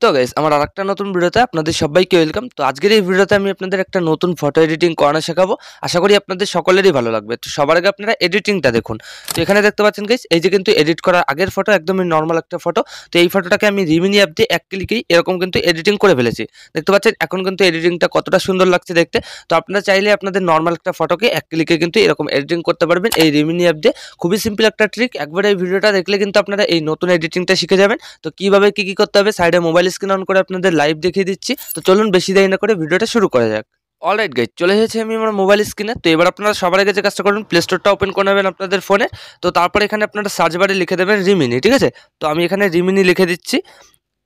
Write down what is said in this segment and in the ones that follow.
তো গাইস আমার আরেকটা নতুন ভিডিওতে আপনাদের সবাইকে ওয়েলকাম। তো আজকের এই ভিডিওতে আমি আপনাদের একটা নতুন ফটো এডিটিং করানো শেখাবো। আশা করি আপনাদের সকলেরই ভালো লাগবে। তো সবার আগে আপনারা এডিটিংটা দেখুন। তো এখানে দেখতে পাচ্ছেন গাইস, এই যে কিন্তু এডিট করার আগের ফটো, একদমই নর্মাল একটা ফটো। তো এই ফটোটাকে আমি রিমিনি অ্যাপ দিয়ে এক ক্লিকেই এরকম কিন্তু এডিটিং করে ফেলেছি। দেখতে পাচ্ছেন এখন কিন্তু এডিটিংটা কতটা সুন্দর লাগছে দেখতে। তো আপনারা চাইলে আপনাদের নর্মাল একটা ফটোকে এক ক্লিকে কিন্তু এরকম এডিটিং করতে পারবেন এই রিমিনি অ্যাপ দিয়ে। খুবই সিম্পল একটা ট্রিক। একবার এই ভিডিওটা দেখলে কিন্তু আপনারা এই নতুন এডিটিংটা শিখে যাবেন। তো কিভাবে কি করতে হবে সাইডে মোবাইল স্ক্রিন অন করে আপনাদের লাইভ দেখিয়ে দিচ্ছি। তো চলুন বেশি দেরি না করে ভিডিওটা শুরু করা যাক। অলরাইট গাইজ, চলে এসেছি আমি আমার মোবাইল স্ক্রিনে। তো এবার আপনারা সবার আগে যে কাজটা করবেন, প্লে স্টোরটা ওপেন করে নেবেন আপনাদের ফোনে। তো তারপর এখানে আপনারা সার্চ বারে লিখে দেবেন রিমিনি, ঠিক আছে। তো আমি এখানে রিমিনি লিখে দিচ্ছি।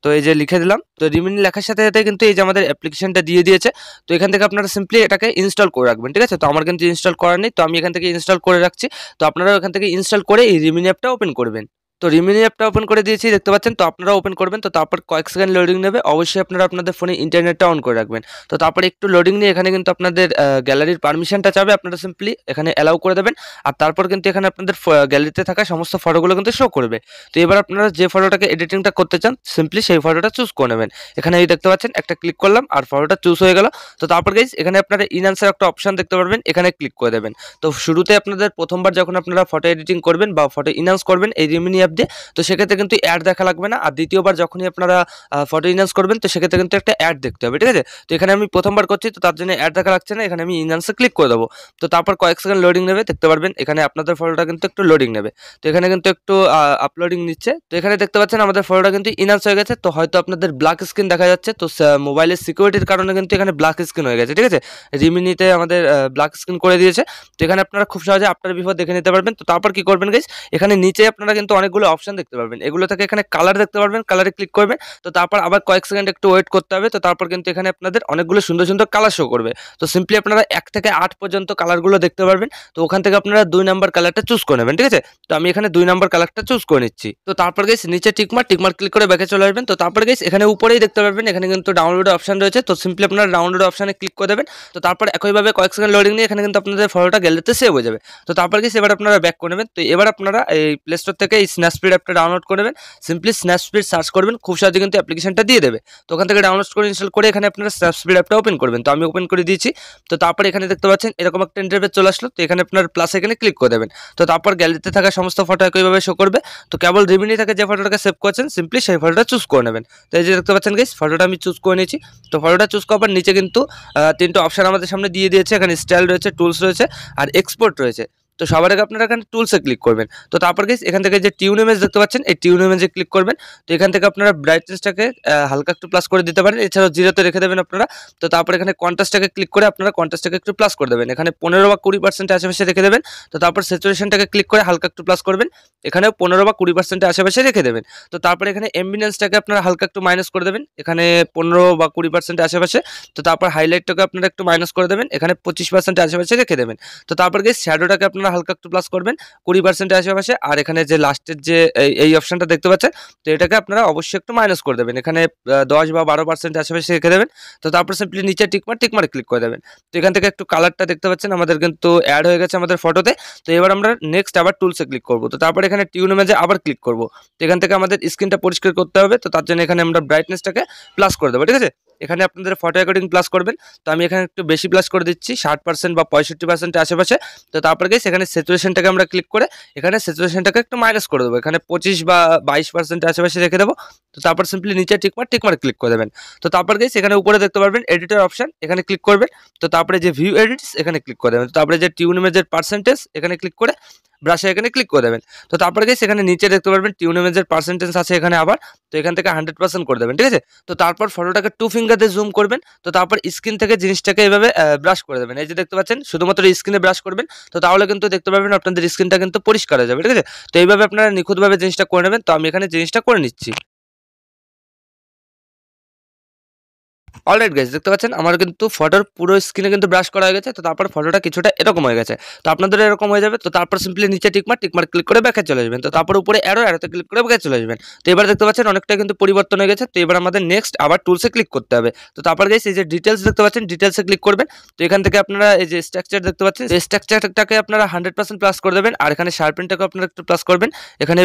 তো এই যে লিখে দিলাম। তো রিমিনি লেখার সাথে সাথে কিন্তু এই যে আমাদের অ্যাপ্লিকেশনটা দিয়ে দিয়েছে। তো এখান থেকে আপনারা সিম্পলি এটাকে ইনস্টল করে রাখবেন, ঠিক আছে। তো আমার কিন্তু ইনস্টল করা নেই, তো আমি এখান থেকে ইনস্টল করে রাখছি। তো আপনারাও এখান থেকে ইনস্টল করে এই রিমিনি অ্যাপটা ওপেন করবেন। তো রিমিনি অ্যাপটা ওপেন করে দিয়েছি, দেখতে পাচ্ছেন। তো আপনারা ওপেন করবেন। তো তারপর কয়েক সেকেন্ড লোডিং নেবে। অবশ্যই আপনারা আপনাদের ফোনে ইন্টারনেটটা অন করে রাখবেন। তো তারপরে একটু লোডিং নিয়ে এখানে কিন্তু আপনাদের গ্যালারির পারমিশনটা চাবে। আপনারা সিম্পলি এখানে অ্যালাউ করে দেবেন। আর তারপর কিন্তু এখানে আপনাদের গ্যালারিতে থাকা সমস্ত ফটোগুলো কিন্তু শো করবে। তো এবার আপনারা যে ফটোটাকে এডিটিংটা করতে চান, সিম্পলি সেই ফটোটা চুজ করে নেবেন। এখানে এই দেখতে পাচ্ছেন একটা ক্লিক করলাম আর ফটোটা চুজ হয়ে গেল। তো তারপর গাইস এখানে আপনারা ইনহ্যান্সের একটা অপশন দেখতে পারবেন, এখানে ক্লিক করে দেবেন। তো শুরুতে আপনাদের প্রথমবার যখন আপনারা ফটো এডিটিং করবেন বা ফটো ইনহ্যান্স করবেন এই রিমিনি অ্যাপ দিয়ে, তো সেক্ষেত্রে কিন্তু অ্যাড দেখা লাগবে না। আর দ্বিতীয়বার যখনই আপনারা ফটো ইনহ্যান্স করবেন, তো সেক্ষেত্রে কিন্তু একটা অ্যাড দেখতে হবে, ঠিক আছে। তো এখানে আমি প্রথমবার করছি, তো তার জন্য অ্যাড দেখা লাগছে না। এখানে আমি ইনহ্যান্সে ক্লিক করে দেবো। তো তারপর কয়েক সেকেন্ড লোডিং নেবে, দেখতে পারবেন এখানে আপনাদের ফটোটা কিন্তু একটু লোডিং নেবে। তো এখানে কিন্তু একটু আপলোডিং নিচ্ছে। তো এখানে দেখতে পাচ্ছেন আমাদের ফটোটা কিন্তু ইনহ্যান্স হয়ে গেছে। তো হয়তো আপনাদের ব্ল্যাক স্ক্রিন দেখা যাচ্ছে। তো মোবাইলের সিকিউরিটির কারণে কিন্তু এখানে ব্ল্যাক স্ক্রিন হয়ে গেছে, ঠিক আছে। রিমিনিতে আমাদের ব্ল্যাক স্ক্রিন করে দিয়েছে। তো এখানে আপনারা খুব সহজে আফটার বিফোর দেখে নিতে পারবেন। তো তারপর কি করবেন গাইস, এখানে নিচে আপনারা কিন্তু অনেকগুলো অপশন দেখতে পারবেন। এগুলো থেকে এখানে কালার দেখতে পারবেন, কালারে ক্লিক করবেন। তো তারপর আবার কয়েক সেকেন্ড একটু ওয়েট করতে হবে। তো তারপর কিন্তু এখানে আপনাদের অনেকগুলো সুন্দর সুন্দর কালার শো করবে। তো সিম্পলি আপনারা 1 থেকে 8 পর্যন্ত কালারগুলো দেখতে পারবেন। তো ওখান থেকে আপনারা 2 নাম্বার কালারটা চুজ করে নেবেন, ঠিক আছে। তো আমি এখানে 2 নাম্বার কালারটা চুজ করে নিচ্ছি। তো তারপর গাইস নিচে টিকমার্ক ক্লিক করে ব্যাকে চলে আসবেন। তো তারপর গাইস এখানে উপরেই দেখতে পারবেন এখানে কিন্তু ডাউনলোড অপশন রয়েছে। তো সিম্পলি আপনারা ডাউনলোড অপশনে ক্লিক করে দেবেন। তো তারপর একইভাবে কয়েক সেকেন্ড লোডিং নিয়ে এখানে কিন্তু আপনাদের ফটোটা গ্যালারিতে সেভ হয়ে যাবে। তো তারপর গাইস এবার আপনারা ব্যাক করে নেবেন। তো এবার আপনারা এই প্লে স্টোর থেকে এই স্ন্যাপস্পিড অ্যাপটা ডাউনলোড করে নেবেন। সিম্পলি স্ন্যাপস্পিড সার্চ করবেন, খুব সহজে কিন্তু অ্যাপ্লিকেশনটা দিয়ে দেবে। তো ওখান থেকে ডাউনলোড করে ইনস্টল করে এখানে আপনারা স্ন্যাপস্পিড অ্যাপটা ওপেন করবেন। তো আমি ওপেন করে দিয়েছি। তো তারপর এখানে দেখতে পাচ্ছেন এরকম একটা ইন্টারফেস চলে আসলো। তো এখানে আপনার প্লাস এখানে ক্লিক করে দেবেন। তো তারপর গ্যালারিতে থাকা সমস্ত ফটো একইভাবে শো করবে। তো কেবল রিমিনি থেকে যে ফটোটাকে সেভ করেছেন, সিম্পলি সেই ফটোটা চুজ করে নেবেন। তো এই যে দেখতে পাচ্ছেন গাইস, ফটোটা আমি চুজ করে নিয়েছি। তো ফটোটা চুজ করার নিচে কিন্তু 3টা অপশন আমাদের সামনে দিয়ে দিয়েছে। এখানে স্টাইল রয়েছে, টুলস রয়েছে আর এক্সপোর্ট রয়েছে। তো সবার আগে আপনারা এখানে টুলসে ক্লিক করবেন। তো তারপর গাইস এখান থেকে যে টিউন ইমেজ দেখতে পাচ্ছেন, এই টিউন ইমেজে ক্লিক করবেন। তো এখান থেকে আপনারা ব্রাইটনেসটাকে হালকা একটু প্লাস করে দিতে পারেন, এছাড়াও 0-তে রেখে দেবেন আপনারা। তো তারপর এখানে কন্ট্রাস্টটাকে ক্লিক করে আপনারা কন্ট্রাস্টটাকে একটু প্লাস করে দেবেন। এখানে 15 বা 20% আশেপাশে রেখে দেবেন। তো তারপর স্যাচুরেশনটাকে ক্লিক করে হালকা একটু প্লাস করবেন। এখানেও 15 বা 20% আশেপাশে রেখে দেবেন। তো তারপর এখানে এমবিয়েন্সটাকে আপনারা হালকা একটু মাইনাস করে দেবেন। এখানে 15 বা 20% আশেপাশে। তো তারপর হাইলাইটটাকে আপনারা একটু মাইনাস করে দেবেন। এখানে 25% আশেপাশে রেখে দেবেন। তো তারপর গাইস শ্যাডোটাকে আপনারা হালকা একটু প্লাস করবেন 20% আশেপাশে। আর এখানে যে লাস্টের যে এই অপশনটা দেখতে পাচ্ছেন, তো এটাকে আপনারা অবশ্যই একটু মাইনাস করে দেবেন। এখানে 10 বা 12% আশেপাশে রেখে দেবেন। তো তারপর সিম্পলি নিচে টিকমার্ক ক্লিক করে দেবেন। তো এখান থেকে একটু কালারটা দেখতে পাচ্ছেন আমাদের কিন্তু অ্যাড হয়ে গেছে আমাদের ফটোতে। তো এবার আমরা নেক্সট আবার টুলসে ক্লিক করব। তো তারপর এখানে টিউন ইমেজে আবার ক্লিক করব। তো এখান থেকে আমাদের স্ক্রিনটা পরিষ্কার করতে হবে। তো তার জন্য এখানে আমরা ব্রাইটনেসটাকে প্লাস করে দেবো, ঠিক আছে। এখানে আপনাদের ফটো অ্যাকর্ডিং প্লাস করবেন। তো আমি এখানে একটু বেশি প্লাস করে দিচ্ছি, 60% বা 65% আশেপাশে। তো তারপর গাইস এখানে স্যাচুরেশনটাকে আমরা ক্লিক করে এখানে স্যাচুরেশনটাকে একটু মাইনাস করে দেবো। এখানে 25 বা 22% আশেপাশে রেখে দেবো। তো তারপর সিম্পলি নিচে টিকমার্ক ক্লিক করে দেবেন। তো তারপর গাইস এখানে উপরে দেখতে পারবেন এডিটর অপশন, এখানে ক্লিক করবেন। তো তারপরে যে ভিউ এডিটস এখানে ক্লিক করে দেবেন। তারপরে যে টিউন ইমেজের পার্সেন্টেজ এখানে ক্লিক করে ব্রাশে এখানে ক্লিক করে দেবেন। তো তারপরে গাইস এখানে নিচে দেখতে পারবেন টিউন ইমেজের পার্সেন্টেজ আছে এখানে আবার। তো এখান থেকে 100% করে দেবেন, ঠিক আছে। তো তারপর ফটোটাকে 2 ফিঙ্গার দিয়ে জুম করবেন। তো তারপর স্ক্রিন থেকে জিনিসটাকে এভাবে ব্রাশ করে দেবেন। এই যে দেখতে পাচ্ছেন শুধুমাত্র স্ক্রিনে ব্রাশ করবেন। তো তাহলে কিন্তু দেখতে পাবেন আপনাদের স্ক্রিনটা কিন্তু পরিষ্কার হয়ে যাবে, ঠিক আছে। তো এইভাবে আপনারা নিখুঁতভাবে জিনিসটা করে নেবেন। তো আমি এখানে জিনিসটা করে নিচ্ছি। অলরাইট গাইস, দেখতে পাচ্ছেন আমার কিন্তু ফটোর পুরো স্ক্রিনে কিন্তু ব্রাশ করা হয়ে গেছে। তো তারপর ফটোটা কিছুটা এরকম হয়ে গেছে। তো আপনাদের এরকম হয়ে যাবে। তো তারপর সিম্পলি নিচে টিকমার্ক ক্লিক করে ব্যাকে চলে যাবেন। তো তারপর উপরে অ্যারোতে ক্লিক করে ব্যাকে চলে যাবেন। তো এবার দেখতে পাচ্ছেন অনেকটা কিন্তু পরিবর্তন হয়ে গেছে। তো এবার আমাদের নেক্সট আবার টুলসে ক্লিক করতে হবে। তো তারপর গাইস এই যে ডিটেইলস দেখতে পাচ্ছেন, ডিটেইলসে ক্লিক করবেন। তো এখান থেকে আপনারা এই যে স্ট্রাকচার দেখতে পাচ্ছেন, এই স্ট্রাকচারটাকে আপনারা 100% প্লাস করে দেবেন। আর এখানে শার্পেনটাকে আপনারা একটু প্লাস করবেন। এখানে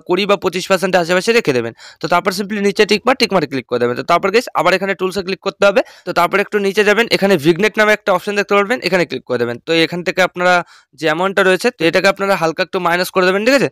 20 বা 25% আশেপাশে রেখে দেবেন। তো তারপর সিম্পলি নিচে টিকমার্কে ক্লিক করে দেবেন। তো তারপর গাইস আবার এখানে টুলসে ক্লিক করতে হবে। তো তারপর একটু নিচে যাবেন, এখানে ভিগনেট নামে একটা অপশন দেখতে পারবেন, এখানে ক্লিক করে দেবেন। তো এখান থেকে আপনারা যে অ্যামাউন্টটা রয়েছে, তো এটাকে আপনারা হালকা একটু মাইনাস করে দেবেন, ঠিক আছে?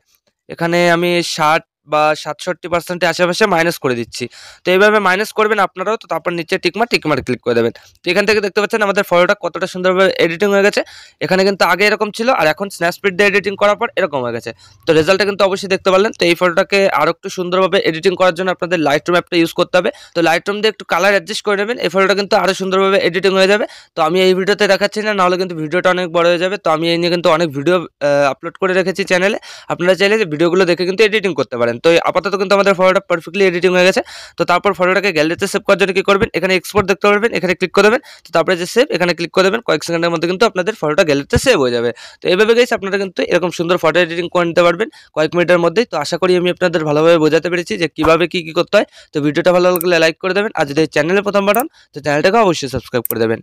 এখানে আমি 60 বা 67% আশেপাশে মাইনাস করে দিচ্ছি। তো এইভাবে মাইনাস করবেন আপনারাও। তো তারপর নিচে টিকমার্ক ক্লিক করে দেবেন। তো এখান থেকে দেখতে পাচ্ছেন আমাদের ফটোটা কতটা সুন্দরভাবে এডিটিং হয়ে গেছে। এখানে কিন্তু আগে এরকম ছিল, আর এখন স্ন্যাপস্পিড দিয়ে এডিটিং করার পর এরকম হয়ে গেছে। তো রেজাল্টটা কিন্তু অবশ্যই দেখতে পারলেন। তো এই ফটোটাকে আরো একটু সুন্দরভাবে এডিটিং করার জন্য আপনাদের লাইটরুম অ্যাপটা ইউজ করতে হবে। তো লাইটরুম দিয়ে একটু কালার অ্যাডজাস্ট করে নেবেন, এই ফটোটা কিন্তু আরো সুন্দরভাবে এডিটিং হয়ে যাবে। তো আমি এই ভিডিওতে দেখাচ্ছি না, নাহলে কিন্তু ভিডিওটা অনেক বড় হয়ে যাবে। তো আমি এই নিয়ে কিন্তু অনেক ভিডিও আপলোড করে রেখেছি চ্যানেলে। আপনারা চাইলে যে ভিডিওগুলো দেখে কিন্তু এডিটিং করতে পারেন। তো আপাতত কিন্তু আমাদের ফটোটা পারফেক্টলি এডিটিং হয়ে গেছে। তো তারপর ফটোটাকে গ্যালারিতে সেভ করার জন্য কি করবেন, এখানে এক্সপোর্ট দেখতে পারবেন, এখানে ক্লিক করে দেবেন। তো তারপরে যে সেভ, এখানে ক্লিক করে দেবেন। কয়েক সেকেন্ডের মধ্যে কিন্তু আপনাদের ফটোটা গ্যালারিতে সেভ হয়ে যাবে। তো এইভাবে গাইস আপনারা কিন্তু এরকম সুন্দর ফটো এডিটিং করে নিতে পারবেন কয়েক মিনিটের মধ্যেই। তো আশা করি আমি আপনাদের ভালোভাবে বোঝাতে পেরেছি যে কিভাবে কি করতে হয়। তো ভিডিওটা ভালো লাগলে লাইক করে দেবেন, আর যদি চ্যানেলে প্রথমবার হন তো চ্যানেলটাকে অবশ্যই সাবস্ক্রাইব করে দেবেন।